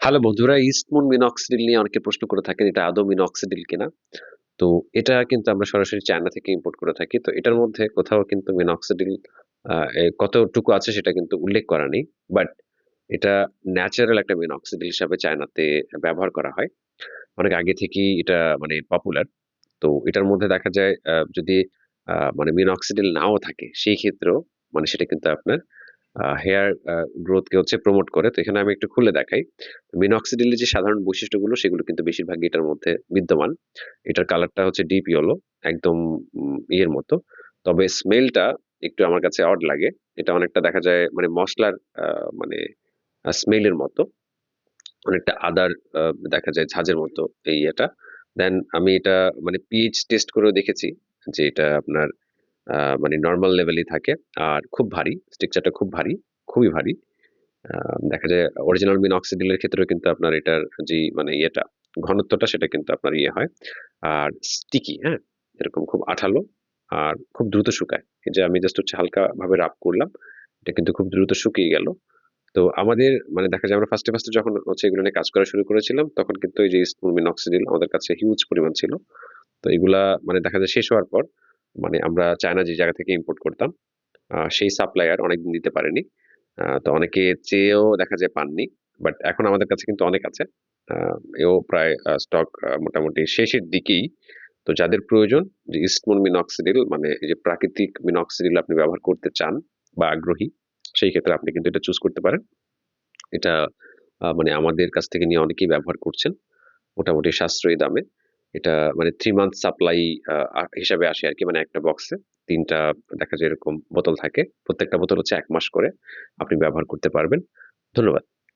Hello বন্ধুরা, ইস্টমুন minoxidil নিয়ে অনেকে প্রশ্ন করে থাকেন, এটা আদৌ মিনক্সিডিল কিনা। তো এটা কিন্তু আমরা সরাসরি চায়না থেকে ইম্পোর্ট করে থাকি। তো এটার মধ্যে কোথাও কিন্তু মিনক্সিডিল কতটুকু আছে সেটা কিন্তু উল্লেখ করা নেই। বাট এটা ন্যাচারাল একটা মিনক্সিডিল হিসাবে চায়নাতে ব্যবহার করা হয়। অনেক আগে থেকেই এটা মানে পপুলার। তো এটার মধ্যে দেখা যায় যদি মানে মিনক্সিডিল নাও থাকে সেই ক্ষেত্রেও মানে সেটা কিন্তু আপনার হেয়ার গ্রোথ কে হচ্ছে প্রমোট করে। তো এখানে আমি একটু খুলে দেখাই। মিনক্সিডিলের যে সাধারণ বৈশিষ্ট্যগুলো সেগুলো কিন্তু বেশিরভাগই এটার মধ্যে বিদ্যমান। এটার কালারটা হচ্ছে ডিপ ইয়েলো, একদম ইয়ের মতো। তবে স্মেলটা একটু আমার কাছে অড লাগে। এটা অনেকটা দেখা যায় মানে মসলার মানে স্মেলের মতো। অনেকটা আদার দেখা যায় ঝাঁঝের মতো এই এটা। দেন আমি এটা মানে পিএইচ টেস্ট করেও দেখেছি যে এটা আপনার মানে নরমাল লেভেলেই থাকে। আর খুব ভারী, স্ট্রাকচারটা খুব ভারী, খুবই ভারী। দেখা যায় অরিজিনাল মিনক্সিডিলের ক্ষেত্রেও কিন্তু আপনার এটার যে মানে ইয়েটা ঘনত্বটা সেটা কিন্তু আপনার ইয়ে হয়। আর স্টিকি, হ্যাঁ? এরকম খুব আঠালো আর খুব দ্রুত শুকায়। এই যে আমি জাস্ট হচ্ছে হালকা ভাবে রাব করলাম। এটা কিন্তু খুব দ্রুত শুকিয়ে গেল। তো আমাদের মানে দেখা যায় আমরা ফার্স্টে যখন হচ্ছে এগুলো নিয়ে কাজ করা শুরু করেছিলাম তখন কিন্তু এই যে স্পুর মিনক্সিডিল আমাদের কাছে হিউজ পরিমাণ ছিল। তো এগুলা মানে দেখা যায় শেষ হওয়ার পর মানে আমরা চায়না যে জায়গা থেকে ইম্পোর্ট করতাম সেই সাপ্লায়ার অনেকদিন দিতে পারেনি। তো অনেকে চেয়েও দেখা যায় পাননি। বাট এখন আমাদের কাছে কিন্তু অনেক আছে। আ এও প্রায় স্টক মোটামুটি শেষের দিকেই। তো যাদের প্রয়োজন যে ইস্টমন মিনক্সিডিল মানে এই যে প্রাকৃতিক মিনক্সিডিল আপনি ব্যবহার করতে চান বা আগ্রহী, সেই ক্ষেত্রে আপনি কিন্তু এটা চুজ করতে পারেন। এটা মানে আমাদের কাছ থেকে নিয়ে অনেকেই ব্যবহার করছেন। মোটামুটি সাশ্রয়ী দামে। এটা মানে 3 মান্থ সাপ্লাই হিসাবে আসে আরকি। মানে একটা বক্সে ৩ টা দেখা যায় এরকম বোতল থাকে। প্রত্যেকটা বোতল হচ্ছে ১ মাস করে আপনি ব্যবহার করতে পারবেন। ধন্যবাদ।